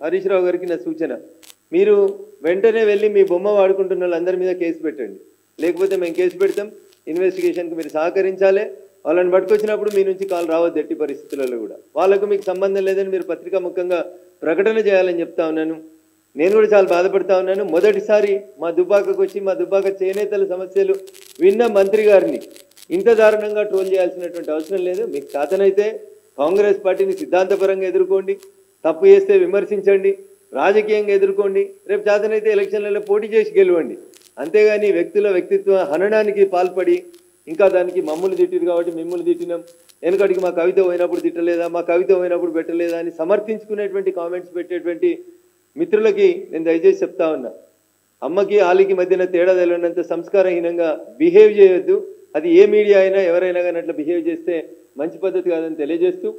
హరీష్ రావు గారికి నా సూచన, మీరు వెంటనే వెళ్ళి మీ బొమ్మ వాడుకుంటున్న వాళ్ళందరి మీద కేసు పెట్టండి. లేకపోతే మేము కేసు పెడతాం. ఇన్వెస్టిగేషన్కి మీరు సహకరించాలి. వాళ్ళని పట్టుకొచ్చినప్పుడు మీ నుంచి కాల్ రావద్దు ఎట్టి పరిస్థితులలో కూడా. వాళ్ళకు మీకు సంబంధం లేదని మీరు పత్రికా ముఖంగా ప్రకటన చేయాలని చెప్తా ఉన్నాను. నేను కూడా చాలా బాధపడతా ఉన్నాను. మొదటిసారి మా దుబ్బాకకు వచ్చి మా దుబ్బాక చేనేతల సమస్యలు విన్న మంత్రి గారిని ఇంత దారుణంగా ట్రోల్ చేయాల్సినటువంటి అవసరం లేదు. మీకు చేతనైతే కాంగ్రెస్ పార్టీని సిద్ధాంతపరంగా ఎదుర్కోండి, తప్పు చేస్తే విమర్శించండి, రాజకీయంగా ఎదుర్కోండి, రేపు చేతనైతే ఎలక్షన్లలో పోటీ చేసి గెలవండి. అంతేగాని వ్యక్తుల వ్యక్తిత్వ హననానికి పాల్పడి ఇంకా దానికి మమ్మల్ని తిట్టిరు కాబట్టి మిమ్మల్ని తిట్టినాం, వెనకటికి మా కవిత పోయినప్పుడు తిట్టలేదా, మా కవిత పోయినప్పుడు పెట్టలేదా అని సమర్థించుకునేటువంటి కామెంట్స్ పెట్టేటువంటి మిత్రులకి నేను దయచేసి చెప్తా ఉన్నా, అమ్మకి ఆలికి మధ్యన తేడా తెలియనంత సంస్కారహీనంగా బిహేవ్ చేయొద్దు. అది ఏ మీడియా అయినా ఎవరైనా కానీ అట్లా బిహేవ్ చేస్తే మంచి పద్ధతి కాదని తెలియజేస్తూ,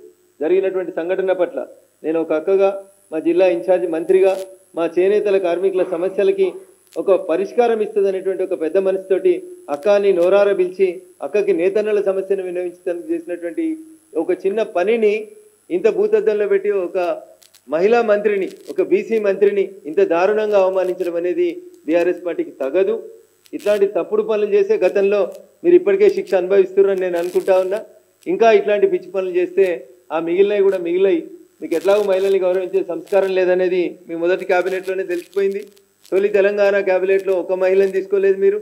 జరిగినటువంటి సంఘటన పట్ల నేను ఒక అక్కగా, మా జిల్లా ఇన్ఛార్జి మంత్రిగా, మా చేనేతల కార్మికుల సమస్యలకి ఒక పరిష్కారం ఇస్తుంది అనేటువంటి ఒక పెద్ద మనసుతోటి అక్కని నోరార పిలిచి అక్కకి నేతన్నల సమస్యను విన్నవించడానికి చేసినటువంటి ఒక చిన్న పనిని ఇంత భూతద్దంలో పెట్టి ఒక మహిళా మంత్రిని, ఒక బీసీ మంత్రిని ఇంత దారుణంగా అవమానించడం అనేది బీఆర్ఎస్ పార్టీకి తగదు. ఇట్లాంటి తప్పుడు పనులు చేసే గతంలో మీరు ఇప్పటికే శిక్ష అనుభవిస్తున్నారని నేను అనుకుంటా ఉన్నా. ఇంకా ఇట్లాంటి పిచ్చి పనులు చేస్తే ఆ మిగిలినవి కూడా మిగిలాయి. మీకు ఎట్లాగో మహిళల్ని గౌరవించే సంస్కారం లేదనేది మీ మొదటి క్యాబినెట్లోనే తెలిసిపోయింది. తొలి తెలంగాణ క్యాబినెట్లో ఒక మహిళని తీసుకోలేదు మీరు.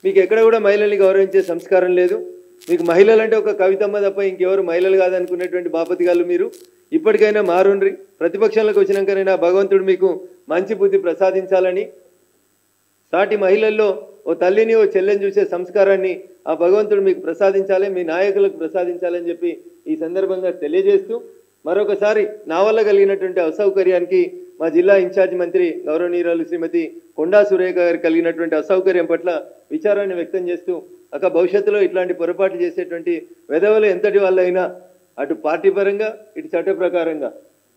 మీకు ఎక్కడ కూడా మహిళల్ని గౌరవించే సంస్కారం లేదు. మీకు మహిళలు అంటే ఒక కవితమ్మ తప్ప ఇంకెవరు మహిళలు కాదనుకునేటువంటి బాపతిగాళ్ళు మీరు. ఇప్పటికైనా మారుండ్రి. ప్రతిపక్షంలోకి వచ్చినాకనైనా భగవంతుడు మీకు మంచి బుద్ధి ప్రసాదించాలని, సాటి మహిళల్లో ఓ తల్లిని ఓ చెల్లెని చూసే సంస్కారాన్ని ఆ భగవంతుడు మీకు ప్రసాదించాలి, మీ నాయకులకు ప్రసాదించాలని చెప్పి ఈ సందర్భంగా తెలియజేస్తూ, మరొకసారి నా వల్ల కలిగినటువంటి అసౌకర్యానికి మా జిల్లా ఇన్ఛార్జ్ మంత్రి గౌరవనీయురాలు శ్రీమతి కొండా సురేఖ గారికి కలిగినటువంటి అసౌకర్యం పట్ల విచారాన్ని వ్యక్తం చేస్తూ, అక్క భవిష్యత్తులో ఇట్లాంటి పొరపాట్లు చేసేటువంటి వెధవలు ఎంతటి వాళ్ళైనా అటు పార్టీ పరంగా ఇటు చట్ట ప్రకారంగా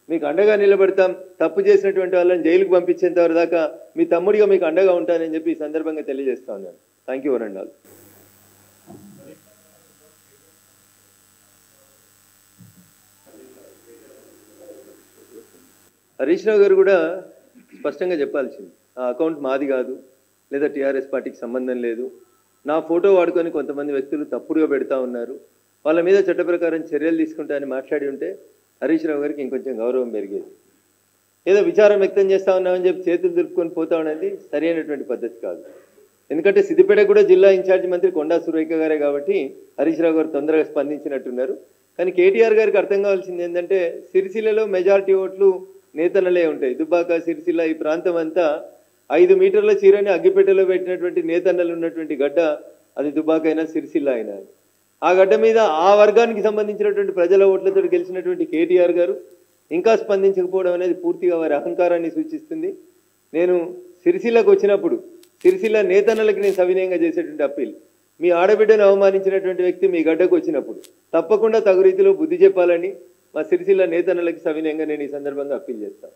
మీకు అండగా నిలబడతాం. తప్పు చేసినటువంటి వాళ్ళని జైలుకు పంపించేంత వరకు దాకా మీ తమ్ముడిగా మీకు అండగా ఉంటానని చెప్పి ఈ సందర్భంగా తెలియజేస్తా ఉన్నాను. Thank you Warangal. హరీష్ రావు గారు కూడా స్పష్టంగా చెప్పాల్సింది, ఆ అకౌంట్ మాది కాదు, లేదా టీఆర్ఎస్ పార్టీకి సంబంధం లేదు, నా ఫోటో వాడుకొని కొంతమంది వ్యక్తులు తప్పుడుగా పెడతా ఉన్నారు, వాళ్ళ మీద చట్ట ప్రకారం చర్యలు తీసుకుంటా అని మాట్లాడి ఉంటే హరీష్ రావు గారికి ఇంకొంచెం గౌరవం పెరిగేది. ఏదో విచారం వ్యక్తం చేస్తా ఉన్నామని చెప్పి చేతులు దులుపుకొని పోతా ఉన్నది సరైనటువంటి పద్ధతి కాదు. ఎందుకంటే సిద్దిపేట కూడా జిల్లా ఇన్ఛార్జ్ మంత్రి కొండా సురేఖ గారే కాబట్టి హరీష్ రావు గారు తొందరగా స్పందించినట్టున్నారు. కానీ కేటీఆర్ గారికి అర్థం కావాల్సింది ఏంటంటే, సిరిసిల్లలో మెజారిటీ ఓట్లు నేతన్నలే ఉంటాయి. దుబ్బాక, సిరిసిల్ల ఈ ప్రాంతం అంతా 5 మీటర్ల చీరని అగ్గిపెట్టెలో పెట్టినటువంటి నేతన్నలు ఉన్నటువంటి గడ్డ అది దుబ్బాక అయినా సిరిసిల్ల అయినా. ఆ గడ్డ మీద ఆ వర్గానికి సంబంధించినటువంటి ప్రజల ఓట్లతో గెలిచినటువంటి కేటీఆర్ గారు ఇంకా స్పందించకపోవడం అనేది పూర్తిగా వారి అహంకారాన్ని సూచిస్తుంది. నేను సిరిసిల్లకు వచ్చినప్పుడు సిరిసిల్ల నేతన్నలకి నేను సవినయంగా చేసేటువంటి అప్పీల్, మీ ఆడబిడ్డను అవమానించినటువంటి వ్యక్తి మీ గడ్డకు వచ్చినప్పుడు తప్పకుండా తగు రీతిలో బుద్ధి చెప్పాలని మా సిరిసిల్ల నేతన్నలకి సవినయంగా నేను ఈ సందర్భంగా అప్పీల్ చేస్తాను.